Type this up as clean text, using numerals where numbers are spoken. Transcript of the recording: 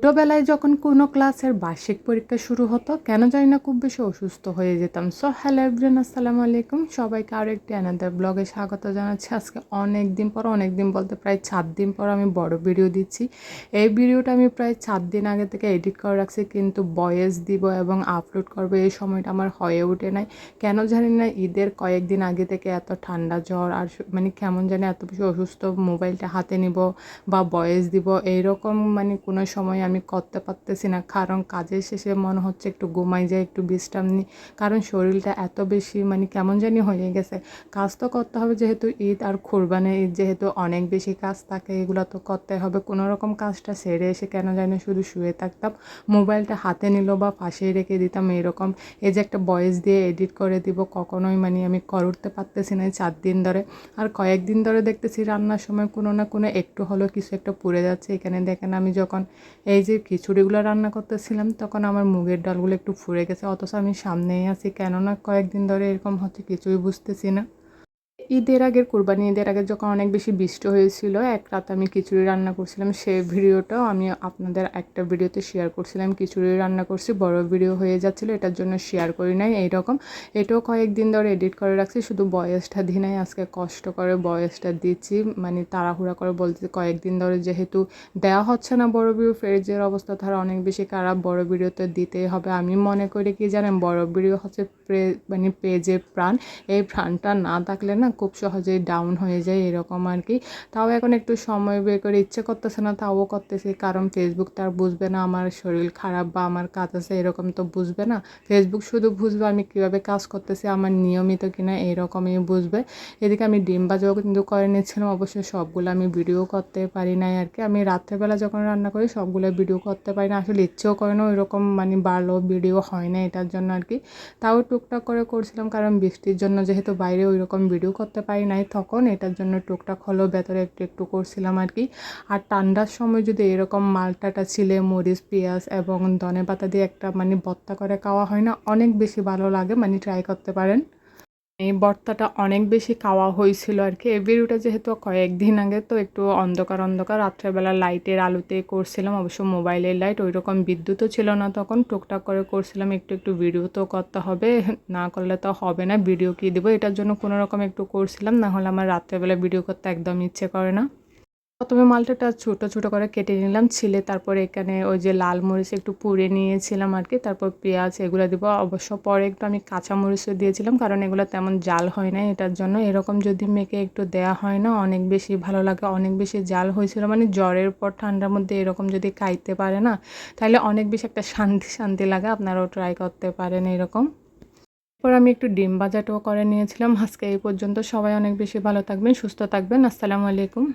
ছোটবেলায় যখন কোনো ক্লাসের বার্ষিক পরীক্ষা শুরু হতো কেন জানি না খুব বেশি অসুস্থ হয়ে যেতাম। সো হ্যালো এভরিওয়ান, আসসালামু আলাইকুম। সবাইকে আরও একটি অ্যানাদার ব্লগে স্বাগত জানাচ্ছি। আজকে অনেক দিন বলতে প্রায় 4 দিন পর আমি বড় ভিডিও দিচ্ছি। এই ভিডিওটা আমি প্রায় 4 দিন আগে থেকে এডিট করে রাখছি, কিন্তু ভয়েস দিব এবং আপলোড করবো এই সময়টা আমার হয়ে ওঠে নাই। কেন জানি না ঈদের কয়েকদিন আগে থেকে এত ঠান্ডা জ্বর আর কেমন জানি এত বেশি অসুস্থ, মোবাইলটা হাতে নিব বা ভয়েস দিব এইরকম কোনো সময় আমি করতে পারতেছি না। কারণ কাজের শেষে মনে হচ্ছে একটু ঘুমাই যায়, একটু বিশ্রাম নিই, কারণ শরীরটা এত বেশি কেমন জানি হয়ে গেছে। কাজ তো করতে হবে, যেহেতু ঈদ আর কোরবানি ঈদ, যেহেতু অনেক বেশি কাজ থাকে, এগুলো তো করতে হবে। কোনো রকম কাজটা সেরে এসে কেন জানি শুধু শুয়ে থাকতাম, মোবাইলটা হাতে নিল বা পাশেই রেখে দিতাম এরকম। এই যে একটা ভয়েস দিয়ে এডিট করে দিব, কখনোই আমি করে উঠতে পারতেছি না 4 দিন ধরে। আর কয়েকদিন ধরে দেখতেছি রান্নার সময় কোনো না কোনো একটু হলেও কিছু একটা পুড়ে যাচ্ছে। এখানে দেখেন, আমি যখন এই যে খিচুড়িগুলো রান্না করতেছিলাম তখন আমার মুগের ডালগুলো একটু ফুরে গেছে, অথচ আমি সামনেই আছি। কেননা কয়েকদিন ধরে এরকম হচ্ছে কিছুই বুঝতেছি না। ঈদের আগের কোরবানি ঈদের আগে যখন অনেক বেশি বৃষ্টি হয়েছিল, এক রাত আমি খিচুড়ি রান্না করছিলাম। সেই ভিডিওটাও আমি আপনাদের একটা ভিডিওতে শেয়ার করছিলাম। খিচুড়ি রান্না করছি, বড় ভিডিও হয়ে যাচ্ছিলো, এটার জন্য শেয়ার করি নাই। এইরকম এটাও কয়েকদিন ধরে এডিট করে রাখছি, শুধু ভয়েসটা দিই নাই। আজকে কষ্ট করে ভয়েসটা দিচ্ছি, তাড়াহুড়া করে বলতেছি। কয়েকদিন ধরে যেহেতু দেওয়া হচ্ছে না বড় ভিডিও, ফ্রেজের অবস্থা তারা অনেক বেশি খারাপ, বড় ভিডিও তো দিতেই হবে। আমি মনে করি কি জানেন, বড় ভিডিও হচ্ছে পেজের প্রাণ। এই প্রাণটা না থাকলে না খুব সহজেই ডাউন হয়ে যায় এরকম আর কি। তাও এখন একটু সময় বের করে, ইচ্ছে করতেছে না তাও করতেছি, কারণ ফেসবুক তার বুঝবে না আমার শরীর খারাপ বা আমার কাজ আছে এরকম তো বুঝবে না। ফেসবুক শুধু বুঝবে আমি কীভাবে কাজ করতেছি, আমার নিয়মিত কিনা এরকমই বুঝবে। এদিকে আমি ডিম ভাজাও কিন্তু করে নিচ্ছিলাম, অবশ্যই সবগুলো আমি ভিডিও করতে পারি নাই আর কি। আমি রাত্রেবেলা যখন রান্না করি সবগুলো ভিডিও করতে পারি না, আসলে ইচ্ছেও করে না ওইরকম, ভালো ভিডিও হয় না এটার জন্য আর কি। তাও টুকটাক করে করছিলাম, কারণ বৃষ্টির জন্য যেহেতু বাইরে ওই রকম ভিডিও করতে পারি নাই তখন, এটার জন্য টুকটাক হলেও ভেতরে একটু একটু করছিলাম আর কি। আর ঠান্ডার সময় যদি এরকম মালটাটা ছিলে মরিচ পেঁয়াজ এবং ধনেপাতা দিয়ে একটা ভর্তা করে খাওয়া হয় না, অনেক বেশি ভালো লাগে। ট্রাই করতে পারেন। এই ভর্তাটা অনেক বেশি খাওয়া হয়েছিল আর কি। এই ভিডিওটা যেহেতু কয়েকদিন আগে, তো একটু অন্ধকার অন্ধকার রাত্রেবেলা লাইটের আলোতে করছিলাম, অবশ্য মোবাইলের লাইট, ওই রকম বিদ্যুৎও ছিল না তখন। টুকটাক করে করছিলাম, একটু একটু ভিডিও তো করতে হবে, না করলে তো হবে না। ভিডিও কি দেবো, এটার জন্য কোনো রকম একটু করছিলাম, না হলে আমার রাত্রেবেলা ভিডিও করতে একদম ইচ্ছে করে না। প্রথমে মালটাটা ছোট ছোট করে কেটে নিলাম ছিলে, তারপরে এখানে ওই যে লাল মরিচ একটু পুড়ে নিয়েছিলাম আর কি, তারপর পেঁয়াজ এগুলো দিব। অবশ্য পরে একটু আমি কাঁচা মরিচও দিয়েছিলাম, কারণ এগুলো তেমন জাল হয় না এটার জন্য। এরকম যদি মেখে একটু দেয়া হয় না অনেক বেশি ভালো লাগে। অনেক বেশি জাল হয়েছিল, জ্বরের পর ঠান্ডার মধ্যে এরকম যদি খাইতে পারে না, তাহলে অনেক বেশি একটা শান্তি শান্তি লাগে। আপনারাও ট্রাই করতে পারেন এরকম। এরপর আমি একটু ডিম ভাজাটাও করে নিয়েছিলাম। আজকে এই পর্যন্ত, সবাই অনেক বেশি ভালো থাকবেন, সুস্থ থাকবেন। আসসালামু আলাইকুম।